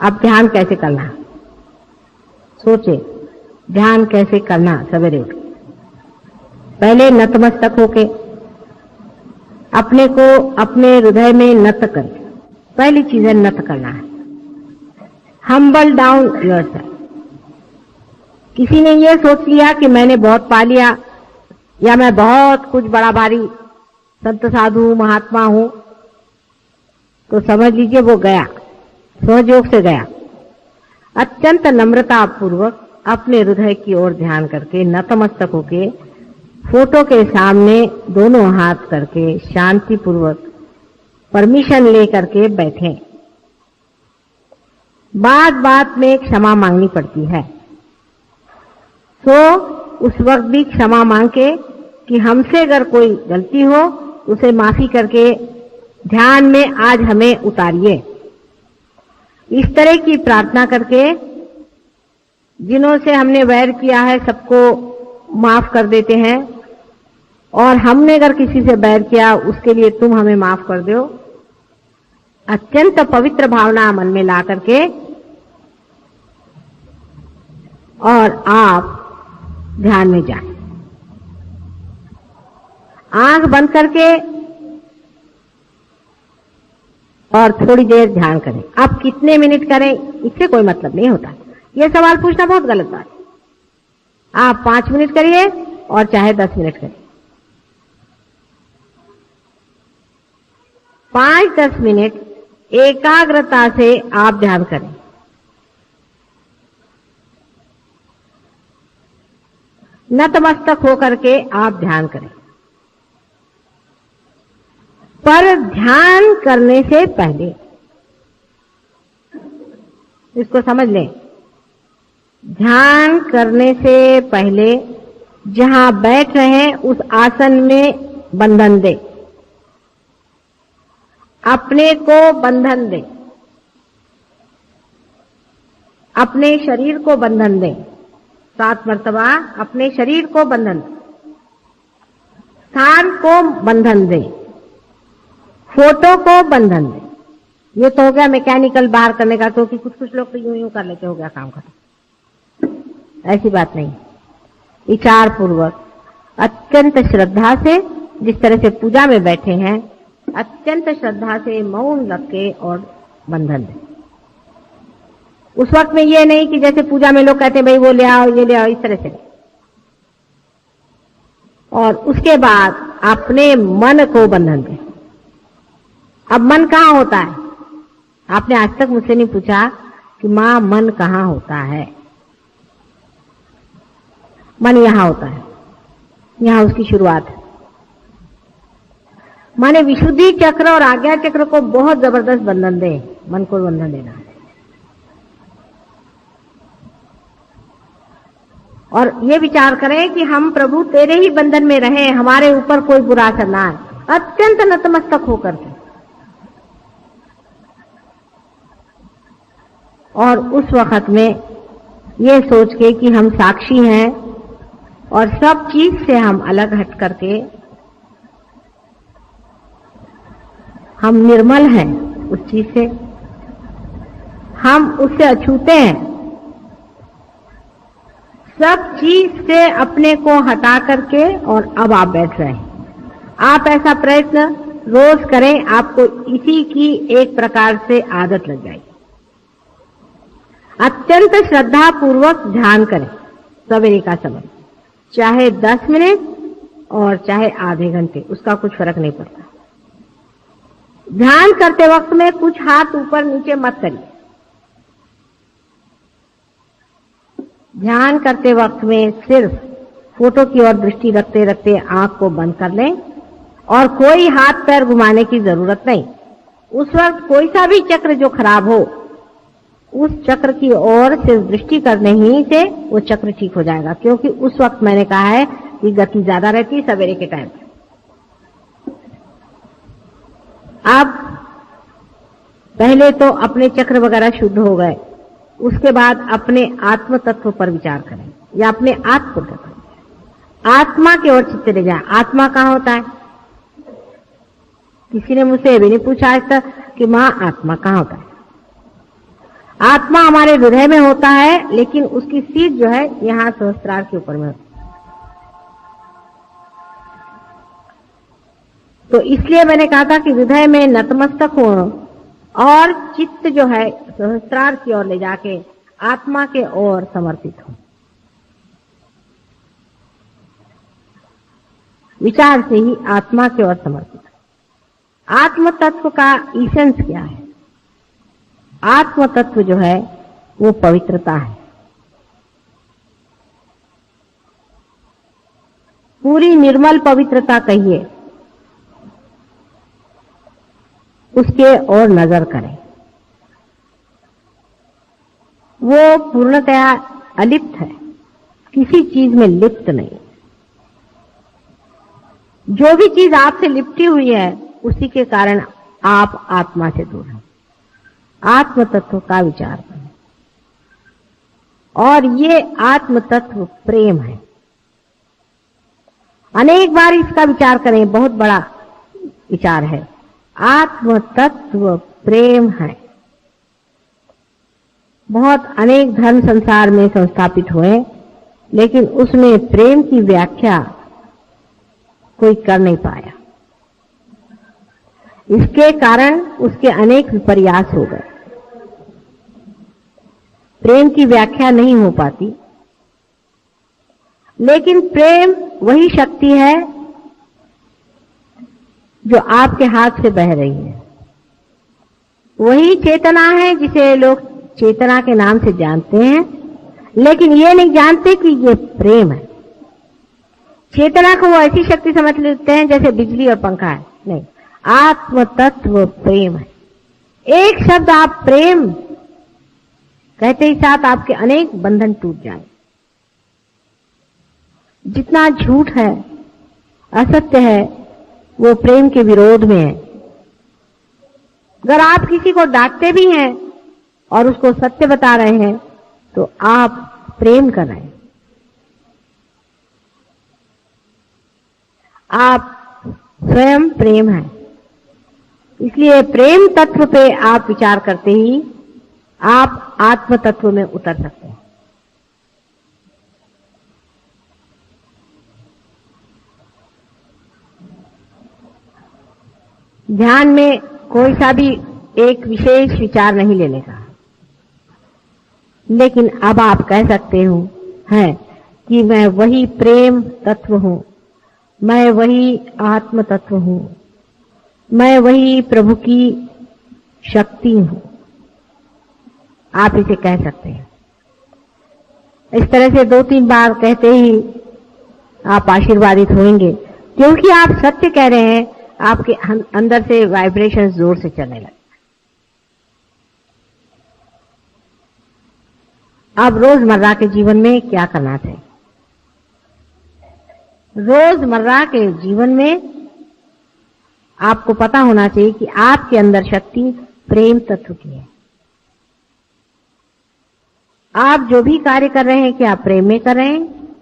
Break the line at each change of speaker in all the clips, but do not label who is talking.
अब ध्यान कैसे करना, सोचे ध्यान कैसे करना। सवेरे उठ पहले नतमस्तक होके अपने को अपने हृदय में नत करें। पहली चीज है नत करना है, हम्बल डाउन योरसेल्फ। किसी ने ये सोच लिया कि मैंने बहुत पा लिया या मैं बहुत कुछ बड़ा भारी संत साधु महात्मा हूं, तो समझ लीजिए वो गया, सहयोग से गया। अत्यंत नम्रता पूर्वक अपने हृदय की ओर ध्यान करके नतमस्तक होके फोटो के सामने दोनों हाथ करके शांति पूर्वक परमिशन ले करके बैठे। बात बात में क्षमा मांगनी पड़ती है, तो उस वक्त भी क्षमा मांग के कि हमसे अगर कोई गलती हो उसे माफी करके ध्यान में आज हमें उतारिए। इस तरह की प्रार्थना करके जिन्हों से हमने वैर किया है सबको माफ कर देते हैं, और हमने अगर किसी से बैर किया उसके लिए तुम हमें माफ कर दो। अत्यंत पवित्र भावना मन में ला करके और आप ध्यान में जाएं। आंख बंद करके और थोड़ी देर ध्यान करें। आप कितने मिनट करें इससे कोई मतलब नहीं होता, यह सवाल पूछना बहुत गलत बात है। आप 5 मिनट करिए और चाहे 10 मिनट करिए। 5-10 मिनट एकाग्रता से आप ध्यान करें। नतमस्तक होकर के आप ध्यान करें। पर ध्यान करने से पहले इसको समझ लें, ध्यान करने से पहले जहां बैठ रहे हैं उस आसन में बंधन दे, अपने को बंधन दे, अपने शरीर को बंधन दे। 7 मर्तबा अपने शरीर को बंधन, स्थान को बंधन दे, फोटो को बंधन दे। ये तो हो गया मैकेनिकल बाहर करने का, क्योंकि कुछ लोग तो यूं कर लेते, हो गया काम खत्म। ऐसी बात नहीं, विचार पूर्वक अत्यंत श्रद्धा से, जिस तरह से पूजा में बैठे हैं अत्यंत श्रद्धा से मौन रख के और बंधन दे। उस वक्त में ये नहीं कि जैसे पूजा में लोग कहते हैं भाई वो ले आओ ये ले आओ, इस तरह से। और उसके बाद अपने मन को बंधन दे। अब मन कहाँ होता है? आपने आज तक मुझसे नहीं पूछा कि मां मन कहाँ होता है। मन यहां होता है, यहां उसकी शुरुआत है। माने विशुद्धि चक्र और आज्ञा चक्र को बहुत जबरदस्त बंधन दे, मन को बंधन देना है। और ये विचार करें कि हम प्रभु तेरे ही बंधन में रहें, हमारे ऊपर कोई बुरा असर ना आए, अत्यंत नतमस्तक होकर के। और उस वक्त में ये सोच के कि हम साक्षी हैं और सब चीज से हम अलग हट करके हम निर्मल हैं, उस चीज से हम उससे अछूते हैं। सब चीज से अपने को हटा करके और अब आप बैठ रहे हैं। आप ऐसा प्रयत्न रोज करें, आपको इसी की एक प्रकार से आदत लग जाएगी। अत्यंत श्रद्धा पूर्वक ध्यान करें सवेरे का समय, चाहे 10 मिनट और चाहे आधे घंटे, उसका कुछ फर्क नहीं पड़ता। ध्यान करते वक्त में कुछ हाथ ऊपर नीचे मत करिए। ध्यान करते वक्त में सिर्फ फोटो की ओर दृष्टि रखते रखते आंख को बंद कर लें और कोई हाथ पैर घुमाने की जरूरत नहीं। उस वक्त कोई सा भी चक्र जो खराब हो, उस चक्र की ओर सिर्फ दृष्टि करने ही से वो चक्र ठीक हो जाएगा, क्योंकि उस वक्त मैंने कहा है कि गति ज्यादा रहती है सवेरे के टाइम। अब पहले तो अपने चक्र वगैरह शुद्ध हो गए, उसके बाद अपने आत्म तत्व पर विचार करें या अपने आत्म तत्व, आत्मा की ओर चित्त ले जाए। आत्मा कहाँ होता है? किसी ने मुझसे ये भी नहीं पूछा आज तक कि मां आत्मा कहाँ होता है। आत्मा हमारे हृदय में होता है, लेकिन उसकी सीट जो है यहाँ सहस्त्रार के ऊपर में होती है। तो इसलिए मैंने कहा था कि हृदय में नतमस्तक हो और चित्त जो है सहस्त्रार की ओर ले जाके आत्मा के ओर समर्पित हो। विचार से ही आत्मा की ओर समर्पित हो। आत्म तत्व का इसेंस क्या है? आत्म तत्व जो है वो पवित्रता है। पूरी निर्मल पवित्रता कहिए, उसके ओर नजर करें। वो पूर्णतया अलिप्त है, किसी चीज में लिप्त नहीं। जो भी चीज आपसे लिपटी हुई है उसी के कारण आप आत्मा से दूर हैं। आत्म तत्व का विचार करें, और ये आत्म तत्व प्रेम है। अनेक बार इसका विचार करें, बहुत बड़ा विचार है। आत्म तत्व प्रेम है। बहुत अनेक धर्म संसार में संस्थापित हुए, लेकिन उसमें प्रेम की व्याख्या कोई कर नहीं पाया। इसके कारण उसके अनेक विपर्यास हो गए। प्रेम की व्याख्या नहीं हो पाती, लेकिन प्रेम वही शक्ति है जो आपके हाथ से बह रही है। वही चेतना है जिसे लोग चेतना के नाम से जानते हैं, लेकिन ये नहीं जानते कि ये प्रेम है। चेतना को वो ऐसी शक्ति समझ लेते हैं जैसे बिजली और पंखा है। नहीं, आत्म तत्व प्रेम है। एक शब्द आप प्रेम कहते ही साथ आपके अनेक बंधन टूट जाए। जितना झूठ है, असत्य है, वो प्रेम के विरोध में है। अगर आप किसी को डांटते भी हैं और उसको सत्य बता रहे हैं तो आप प्रेम कर रहे हैं। आप स्वयं प्रेम है। इसलिए प्रेम तत्व पे आप विचार करते ही आप आत्म तत्व में उतर सकते हैं। ध्यान में कोई सा भी एक विशेष विचार नहीं लेने का, लेकिन अब आप कह सकते हो हैं कि मैं वही प्रेम तत्व हूं, मैं वही आत्म तत्व हूं, मैं वही प्रभु की शक्ति हूं। आप इसे कह सकते हैं। इस तरह से 2-3 बार कहते ही आप आशीर्वादित होंगे, क्योंकि आप सत्य कह रहे हैं। आपके अंदर से वाइब्रेशन जोर से चलने लगे। अब रोजमर्रा के जीवन में क्या करना चाहिए? रोजमर्रा के जीवन में आपको पता होना चाहिए कि आपके अंदर शक्ति प्रेम तत्व की है। आप जो भी कार्य कर रहे हैं, क्या आप प्रेम में कर रहे हैं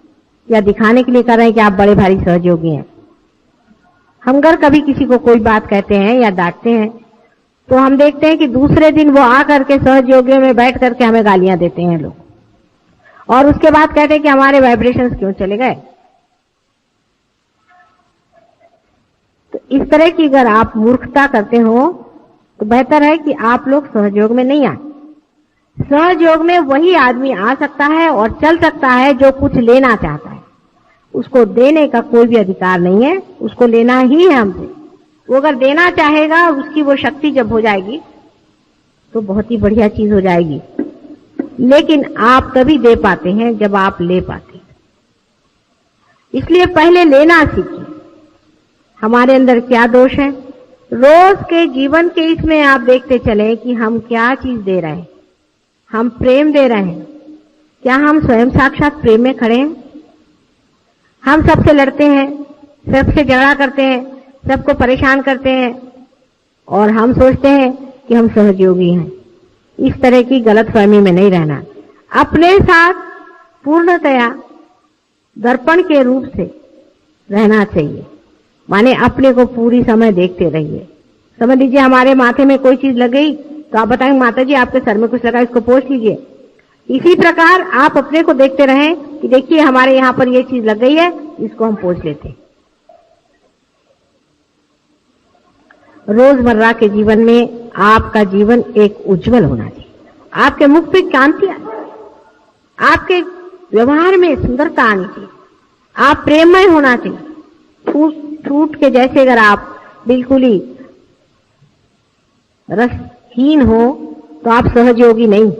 या दिखाने के लिए कर रहे हैं कि आप बड़े भारी सहयोगी हैं? हम अगर कभी किसी को कोई बात कहते हैं या डांटते हैं तो हम देखते हैं कि दूसरे दिन वो आकर के सहयोगियों में बैठ करके हमें गालियां देते हैं लोग, और उसके बाद कहते हैं कि हमारे वाइब्रेशंस क्यों चले गए। तो इस तरह की अगर आप मूर्खता करते हो तो बेहतर है कि आप लोग सहयोग में नहीं आए। सहयोग में वही आदमी आ सकता है और चल सकता है जो कुछ लेना चाहता है। उसको देने का कोई भी अधिकार नहीं है, उसको लेना ही है हमसे। वो अगर देना चाहेगा, उसकी वो शक्ति जब हो जाएगी तो बहुत ही बढ़िया चीज हो जाएगी। लेकिन आप तभी दे पाते हैं जब आप ले पाते हैं। इसलिए पहले लेना सीखिए। हमारे अंदर क्या दोष है? रोज के जीवन के इसमें आप देखते चले कि हम क्या चीज दे रहे हैं। हम प्रेम दे रहे हैं, क्या हम स्वयं साक्षात प्रेम में खड़े हैं? हम सबसे लड़ते हैं, सबसे झगड़ा करते हैं, सबको परेशान करते हैं और हम सोचते हैं कि हम सहयोगी हैं। इस तरह की गलतफहमी में नहीं रहना। अपने साथ पूर्णतया दर्पण के रूप से रहना चाहिए। माने अपने को पूरी समय देखते रहिए। समझ लीजिए हमारे माथे में कोई चीज लग गई तो आप बताएंगे माता जी आपके सर में कुछ लगा, इसको पोंछ लीजिए। इसी प्रकार आप अपने को देखते रहें कि देखिए हमारे यहाँ पर ये चीज लग गई है, इसको हम पोंछ लेते हैं। रोजमर्रा के जीवन में आपका जीवन एक उज्जवल होना चाहिए। आपके मुख पे कांति आनी चाहिए, आपके व्यवहार में सुंदरता आनी चाहिए, आप प्रेममय होना चाहिए। फ्रूट के जैसे अगर आप बिल्कुल ही रसहीन हो तो आप सहयोगी नहीं,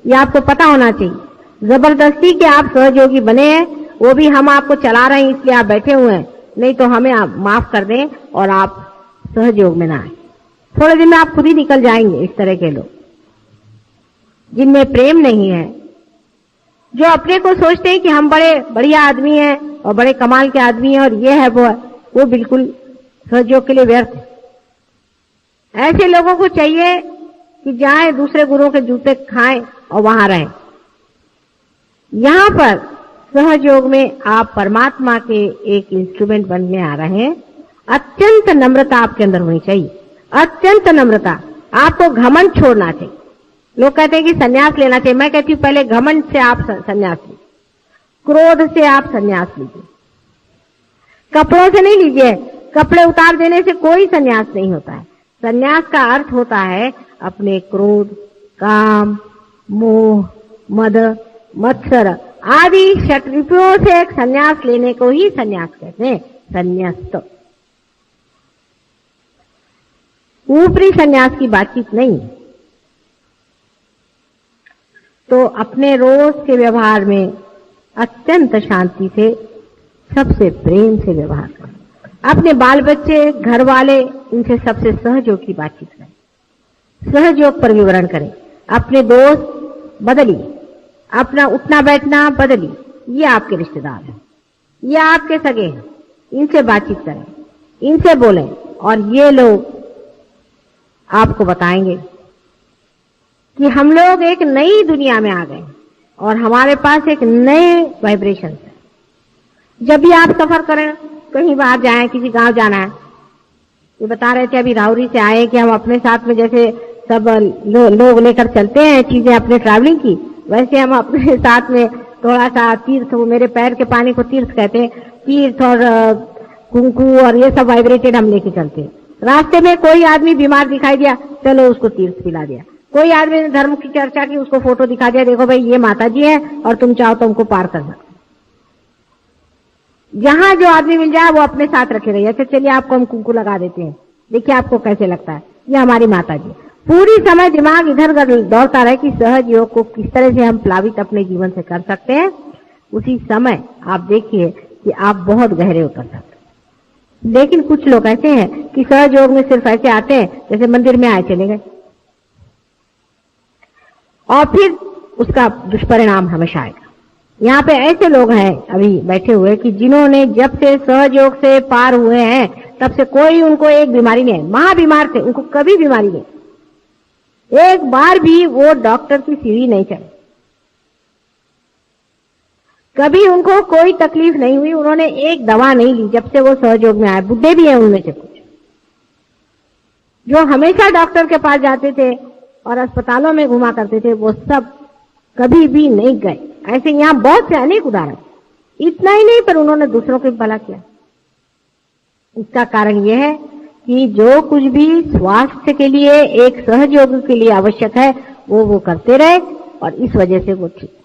ये आपको पता होना चाहिए। जबरदस्ती के आप सहयोगी बने हैं, वो भी हम आपको चला रहे हैं इसलिए आप बैठे हुए हैं, नहीं तो हमें आप माफ कर दें और आप सहयोग में ना आए। थोड़े दिन में आप खुद ही निकल जाएंगे। इस तरह के लोग जिनमें प्रेम नहीं है, जो अपने को सोचते हैं कि हम बड़े बढ़िया आदमी हैं और बड़े कमाल के आदमी हैं और ये है वो है, वो बिल्कुल सहयोग के लिए व्यर्थ है। ऐसे लोगों को चाहिए कि जाए दूसरे गुरुओं के जूते खाएं और वहां रहें। यहां पर सहयोग में आप परमात्मा के एक इंस्ट्रूमेंट बनने आ रहे हैं। अत्यंत नम्रता आपके अंदर होनी चाहिए, अत्यंत नम्रता। आपको घमंड छोड़ना चाहिए। लोग कहते हैं कि संन्यास लेना चाहिए, मैं कहती हूं पहले घमंड से आप संन्यास लीजिए, क्रोध से आप संन्यास लीजिए, कपड़ों से नहीं लीजिए। कपड़े उतार देने से कोई संन्यास नहीं होता है। संन्यास का अर्थ होता है अपने क्रोध, काम, मोह, मद, मत्सर आदि षट्रिपुओं से एक संन्यास लेने को ही संन्यास कहते हैं, संन्यास्त। ऊपरी संन्यास की बातचीत नहीं। तो अपने रोज के व्यवहार में अत्यंत शांति से, सबसे प्रेम से व्यवहार करें। अपने बाल बच्चे, घर वाले, इनसे सबसे सहयोग की बातचीत करें, सहयोग पर विवरण करें। अपने दोस्त बदलिए, अपना उठना बैठना बदलिए। ये आपके रिश्तेदार हैं, ये आपके सगे हैं, इनसे बातचीत करें, इनसे बोलें और ये लोग आपको बताएंगे कि हम लोग एक नई दुनिया में आ गए और हमारे पास एक नए वाइब्रेशन है। जब भी आप सफर करें, कहीं बाहर जाएं, किसी गांव जाना है, ये बता रहे थे अभी राहुरी से आए कि हम अपने साथ में जैसे सब लोग लेकर चलते हैं चीजें अपने ट्रैवलिंग की, वैसे हम अपने साथ में थोड़ा सा तीर्थ, वो मेरे पैर के पानी को तीर्थ कहते हैं, तीर्थ और कुंकू और ये सब वाइब्रेटेड हम लेके चलते हैं। रास्ते में कोई आदमी बीमार दिखाई दिया, चलो उसको तीर्थ पिला दिया। कोई आदमी ने धर्म की चर्चा की, उसको फोटो दिखा दिया, देखो भाई ये माता जी है और तुम चाहो तो उनको पार कर सकते। जहां जो आदमी मिल जाए वो अपने साथ रखे रहिए। अच्छा चलिए आपको हम कुंकू लगा देते हैं, देखिए आपको कैसे लगता है, ये हमारी माता जी। पूरी समय दिमाग इधर उधर दौड़ता रहे कि सहज योग को किस तरह से हम प्लावित अपने जीवन से कर सकते हैं। उसी समय आप देखिए कि आप बहुत गहरे उतर सकते हैं। लेकिन कुछ लोग ऐसे हैं कि सहज योग में सिर्फ ऐसे आते हैं जैसे मंदिर में आए चले गए, और फिर उसका दुष्परिणाम हमेशा आएगा। यहाँ पे ऐसे लोग हैं अभी बैठे हुए कि जिन्होंने जब से सहज योग से पार हुए हैं तब से कोई उनको एक बीमारी नहीं है। महाबीमार थे, उनको कभी बीमारी नहीं, एक बार भी वो डॉक्टर की सीढ़ी नहीं चढ़े, कभी उनको कोई तकलीफ नहीं हुई, उन्होंने एक दवा नहीं ली जब से वो सहयोग में आए। बुढ़े भी हैं उनमें से कुछ जो हमेशा डॉक्टर के पास जाते थे और अस्पतालों में घुमा करते थे, वो सब कभी भी नहीं गए। ऐसे यहाँ बहुत से अनेक उदाहरण। इतना ही नहीं पर उन्होंने दूसरों को भला किया। इसका कारण यह है कि जो कुछ भी स्वास्थ्य के लिए, एक सहयोग के लिए आवश्यक है वो करते रहे और इस वजह से वो ठीक।